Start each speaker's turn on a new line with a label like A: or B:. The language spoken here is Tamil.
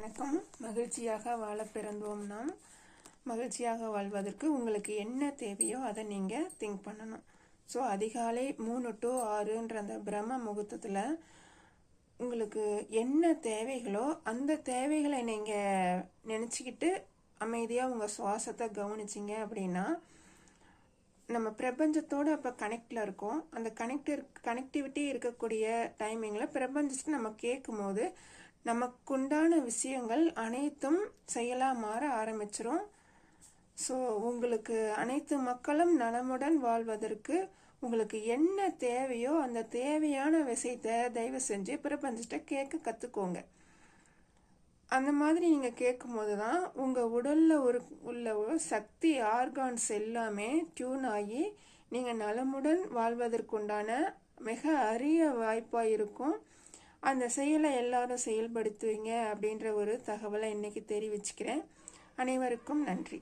A: வணக்கம். மகிழ்ச்சியாக வாழ பிறந்தோம் நாம். மகிழ்ச்சியாக வாழ்வதற்கு உங்களுக்கு என்ன தேவையோ அதை நீங்கள் திங்க் பண்ணணும். ஸோ அதிகாலை 3 to 6ன்ற அந்த பிரம்ம முகூர்த்தத்தில் உங்களுக்கு என்ன தேவைகளோ அந்த தேவைகளை நீங்கள் நினச்சிக்கிட்டு அமைதியாக உங்கள் சுவாசத்தை கவனிச்சிங்க அப்படின்னா நம்ம பிரபஞ்சத்தோடு அப்போ கனெக்டில் இருக்கோம். அந்த கனெக்டிவிட்டி இருக்கக்கூடிய டைமிங்கில் பிரபஞ்சத்துக்கு நம்ம கேட்கும் போது நமக்குண்டான விஷயங்கள் அனைத்தும் செயலாக மாற ஆரம்பிச்சிரும். ஸோ உங்களுக்கு அனைத்து மக்களும் நலமுடன் வாழ்வதற்கு உங்களுக்கு என்ன தேவையோ அந்த தேவையான விஷயத்தை தயவு செஞ்சு பிரபஞ்சத்தை கேட்க கற்றுக்கோங்க. அந்த மாதிரி நீங்கள் கேட்கும் போது தான் உங்கள் உடலில் உள்ள சக்தி ஆர்கான்ஸ் எல்லாமே டியூன் ஆகி நீங்கள் நலமுடன் வாழ்வதற்குண்டான மிக அரிய வாய்ப்பாக இருக்கும். அந்த செயலை எல்லாரும் செயல்படுத்துவீங்க அப்படின்ற ஒரு தகவலை இன்னைக்கு தெரிவிச்சுக்கிறேன். அனைவருக்கும் நன்றி.